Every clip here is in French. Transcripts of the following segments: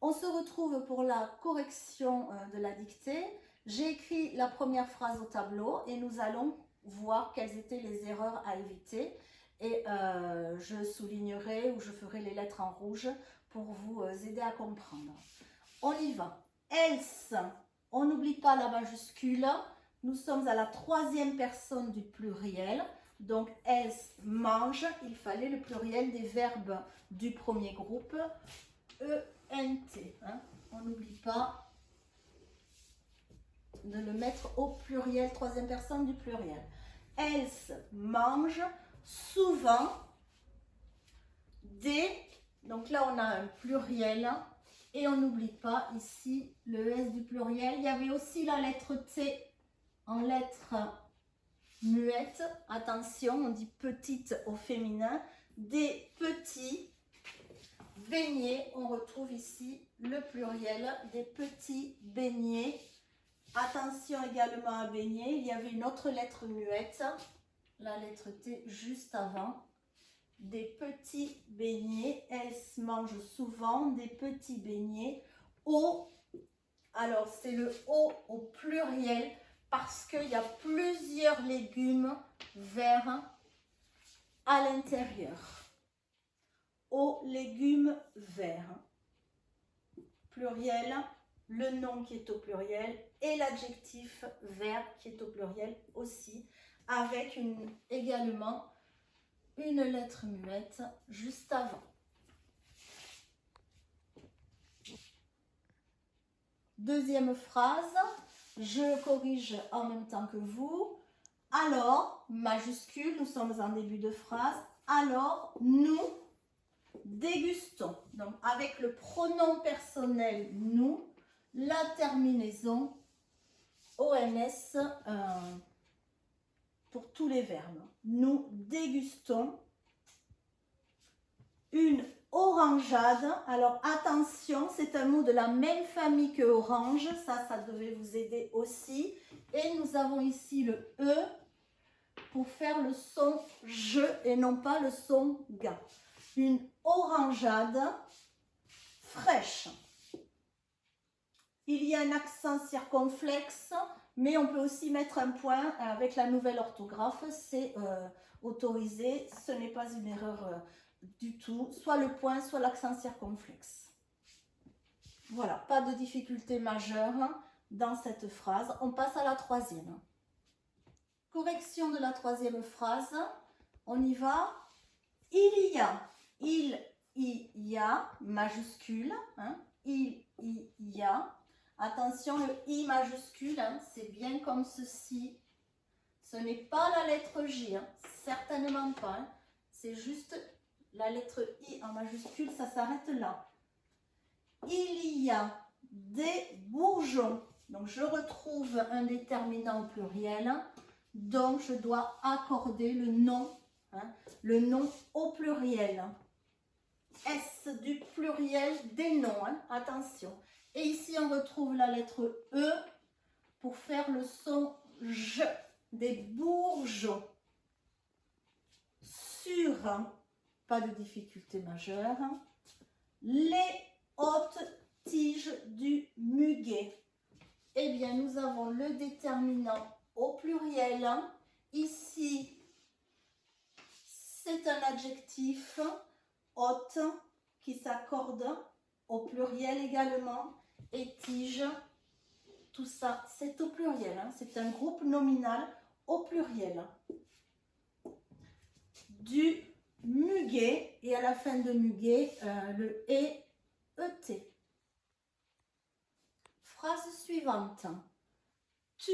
On se retrouve pour la correction de la dictée. J'ai écrit la première phrase au tableau et nous allons voir quelles étaient les erreurs à éviter. Et je soulignerai ou je ferai les lettres en rouge pour vous aider à comprendre. On y va. Else, on n'oublie pas la majuscule. Nous sommes à la troisième personne du pluriel. Donc, else, mange. Il fallait le pluriel des verbes du premier groupe. E-N-T. Hein. On n'oublie pas de le mettre au pluriel, troisième personne du pluriel. Else, mange. Souvent, des. Donc là, on a un pluriel. Et on n'oublie pas ici le S du pluriel. Il y avait aussi la lettre T en lettre muette. Attention, on dit petite au féminin. Des petits beignets. On retrouve ici le pluriel des petits beignets. Attention également à beignet. Il y avait une autre lettre muette. La lettre T juste avant. Des petits beignets, elles mangent souvent des petits beignets au, alors c'est le au pluriel parce qu'il y a plusieurs légumes verts à l'intérieur. Aux légumes verts. Pluriel, le nom qui est au pluriel et l'adjectif vert qui est au pluriel aussi, avec également une lettre muette juste avant. Deuxième phrase, je corrige en même temps que vous. Alors, majuscule, nous sommes en début de phrase. Alors, nous dégustons. Donc, avec le pronom personnel nous, la terminaison ONS pour tous les verbes. Nous dégustons une orangeade. Alors attention, c'est un mot de la même famille que orange. Ça devait vous aider aussi. Et nous avons ici le E pour faire le son je et non pas le son ga. Une orangeade fraîche. Il y a un accent circonflexe, mais on peut aussi mettre un point avec la nouvelle orthographe, c'est autorisé, ce n'est pas une erreur du tout, soit le point, soit l'accent circonflexe. Voilà, pas de difficulté majeure dans cette phrase. On passe à la troisième. Correction de la troisième phrase, on y va. Il y a, majuscule, hein, il y a. Attention, le I majuscule, hein, c'est bien comme ceci. Ce n'est pas la lettre J, hein, certainement pas. Hein. C'est juste la lettre I en majuscule, ça s'arrête là. Il y a des bourgeons. Donc, je retrouve un déterminant au pluriel. Donc, je dois accorder le nom au pluriel. S du pluriel des noms, hein, attention. Et ici, on retrouve la lettre E pour faire le son je, des bourgeons. Sur, pas de difficulté majeure, les hautes tiges du muguet. Eh bien, nous avons le déterminant au pluriel. Ici, c'est un adjectif haute qui s'accorde au pluriel également. Et tige, tout ça, c'est au pluriel. Hein. C'est un groupe nominal au pluriel. Du muguet, et à la fin de muguet, le et, et. Phrase suivante. Tu,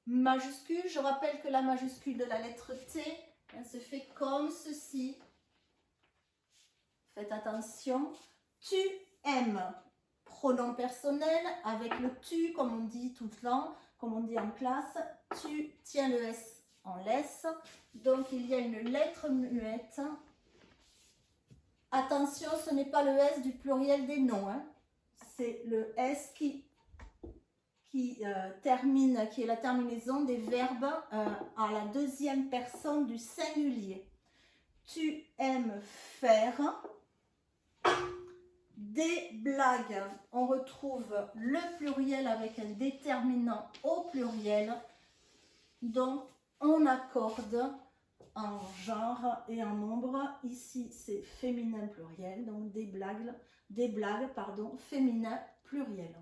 majuscule, je rappelle que la majuscule de la lettre T, elle se fait comme ceci. Faites attention. Tu aimes. Pronom personnel avec le tu, comme on dit tout le temps, comme on dit en classe. Tu tiens le S en laisse. Donc, il y a une lettre muette. Attention, ce n'est pas le S du pluriel des noms. Hein. C'est le S qui termine, qui est la terminaison des verbes à la deuxième personne du singulier. Tu aimes faire Des blagues, on retrouve le pluriel avec un déterminant au pluriel. Donc, on accorde en genre et en nombre. Ici, c'est féminin pluriel, donc des blagues, féminin pluriel.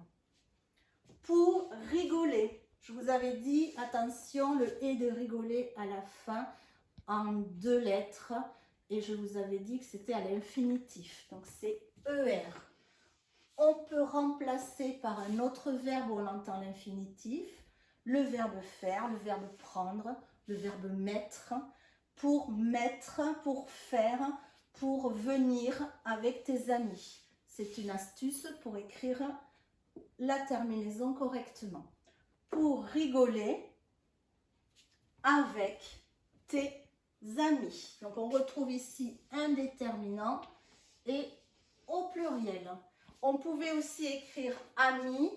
Pour rigoler, je vous avais dit, attention, le « et » de rigoler à la fin en 2 lettres. Et je vous avais dit que c'était à l'infinitif, donc c'est ER. On peut remplacer par un autre verbe où on entend l'infinitif, le verbe faire, le verbe prendre, le verbe mettre, pour faire, pour venir avec tes amis. C'est une astuce pour écrire la terminaison correctement. Pour rigoler avec tes amis. Donc on retrouve ici un déterminant et au pluriel. On pouvait aussi écrire amis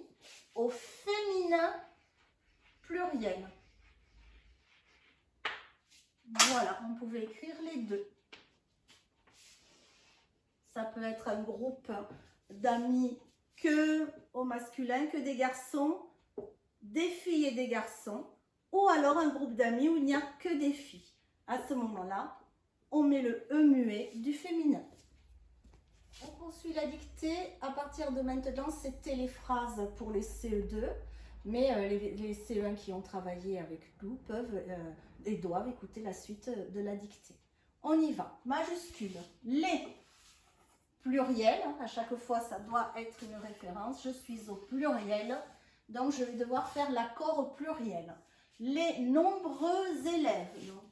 au féminin pluriel. Voilà, on pouvait écrire les deux. Ça peut être un groupe d'amis que au masculin, que des garçons, des filles et des garçons, ou alors un groupe d'amis où il n'y a que des filles. À ce moment-là, on met le E muet du féminin. On poursuit la dictée. À partir de maintenant, c'était les phrases pour les CE2, mais les CE1 qui ont travaillé avec nous peuvent et doivent écouter la suite de la dictée. On y va. Majuscule. Les pluriels. À chaque fois, ça doit être une référence. Je suis au pluriel, donc je vais devoir faire l'accord au pluriel. Les nombreux élèves. Donc,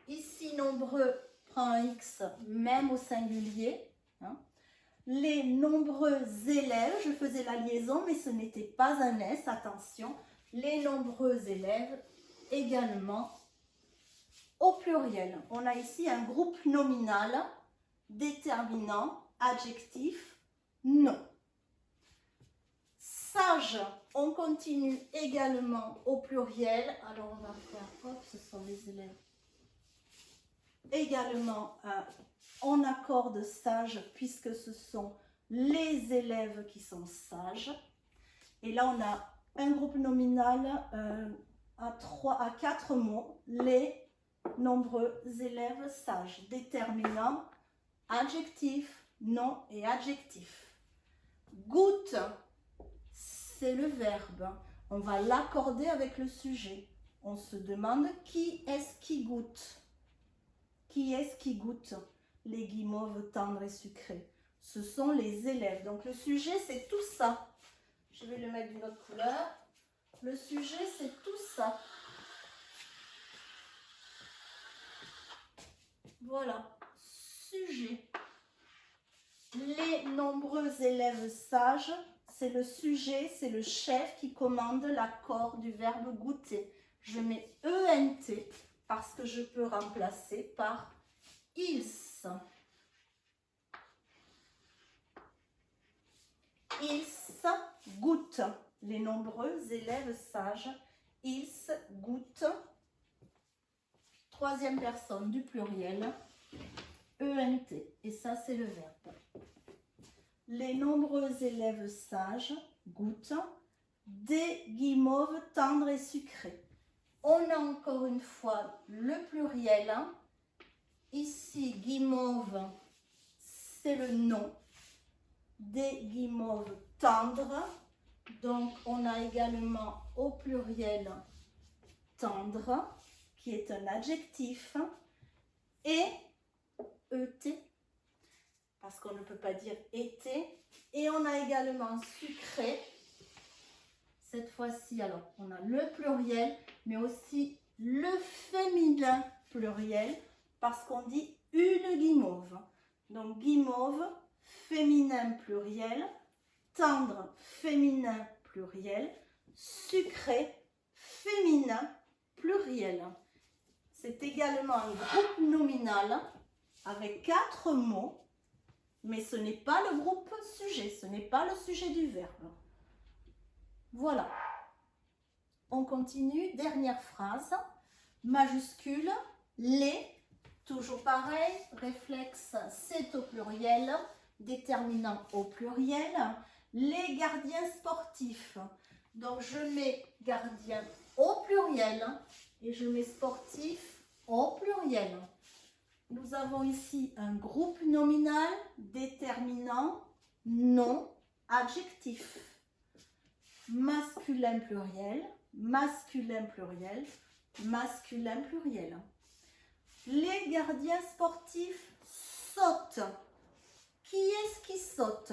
ici, nombreux prend un X, même au singulier. Hein. Les nombreux élèves, je faisais la liaison, mais ce n'était pas un S, attention. Les nombreux élèves, également au pluriel. On a ici un groupe nominal, déterminant, adjectif, nom. Sage, on continue également au pluriel. Alors, on va faire, hop, ce sont les élèves. Également, on accorde sage puisque ce sont les élèves qui sont sages. Et là, on a un groupe nominal à 4 mots. Les nombreux élèves sages. Déterminant, adjectif, nom et adjectif. Goûte, c'est le verbe. On va l'accorder avec le sujet. On se demande qui est-ce qui goûte? Qui est-ce qui goûte les guimauves tendres et sucrées? Ce sont les élèves. Donc le sujet, c'est tout ça. Je vais le mettre d'une autre couleur. Le sujet, c'est tout ça. Voilà. Sujet. Les nombreux élèves sages, c'est le sujet, c'est le chef qui commande l'accord du verbe goûter. Je mets ENT. Parce que je peux remplacer par ils. Ils goûtent. Les nombreux élèves sages. Ils goûtent. Troisième personne du pluriel. ENT. Et ça, c'est le verbe. Les nombreux élèves sages goûtent des guimauves tendres et sucrées. On a encore une fois le pluriel. Ici, guimauve, c'est le nom. Des guimauves tendres. Donc, on a également au pluriel tendre, qui est un adjectif. Et ET, parce qu'on ne peut pas dire été. Et on a également sucré. Cette fois-ci, alors, on a le pluriel, mais aussi le féminin pluriel, parce qu'on dit une guimauve. Donc, guimauve, féminin pluriel, tendre, féminin pluriel, sucré, féminin pluriel. C'est également un groupe nominal avec 4 mots, mais ce n'est pas le groupe sujet, ce n'est pas le sujet du verbe. Voilà. On continue. Dernière phrase. Majuscule. Les. Toujours pareil. Réflexe, c'est au pluriel. déterminant au pluriel. Les gardiens sportifs. Donc, je mets gardien au pluriel et je mets sportif au pluriel. Nous avons ici un groupe nominal, déterminant, nom, adjectif. Masculin pluriel, masculin pluriel, masculin pluriel. Les gardiens sportifs sautent. Qui est-ce qui saute?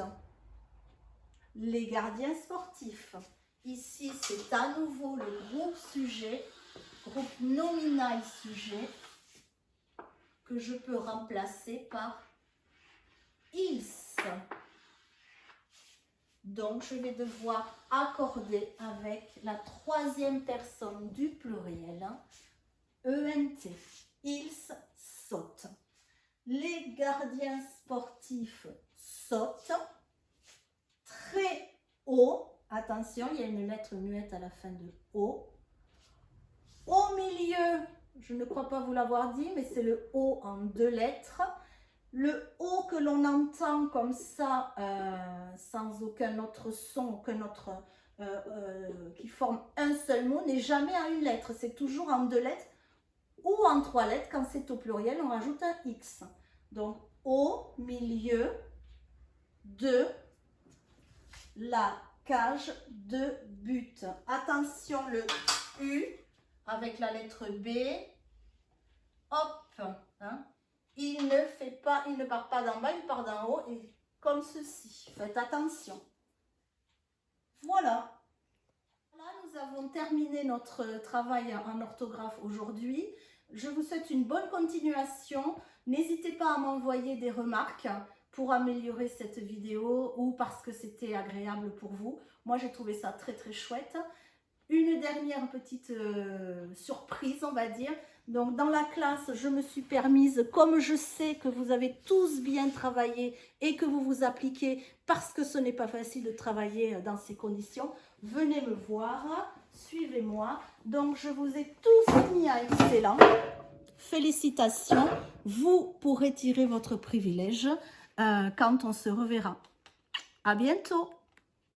Les gardiens sportifs. Ici, c'est à nouveau le groupe sujet, groupe nominal sujet, que je peux remplacer par ils. Donc, je vais devoir accorder avec la troisième personne du pluriel, ENT. Ils sautent. Les gardiens sportifs sautent très haut. Attention, il y a une lettre muette à la fin de O. Au milieu, je ne crois pas vous l'avoir dit, mais c'est le O en 2 lettres. Le O que l'on entend comme ça, sans aucun autre son, qui forme un seul mot, n'est jamais à une lettre. C'est toujours en 2 lettres ou en 3 lettres. Quand c'est au pluriel, on rajoute un X. Donc, au milieu de la cage de but. Attention, le U avec la lettre B. Hop, hein. Il ne part pas d'en bas, il part d'en haut et comme ceci. Faites attention. Voilà. Là, nous avons terminé notre travail en orthographe aujourd'hui. Je vous souhaite une bonne continuation. N'hésitez pas à m'envoyer des remarques pour améliorer cette vidéo ou parce que c'était agréable pour vous. Moi, j'ai trouvé ça très très chouette. Une dernière petite surprise, on va dire. Donc, dans la classe, je me suis permise, comme je sais que vous avez tous bien travaillé et que vous vous appliquez parce que ce n'est pas facile de travailler dans ces conditions, venez me voir, suivez-moi. Donc, je vous ai tous mis à excellent. Félicitations, vous pourrez tirer votre privilège quand on se reverra. À bientôt.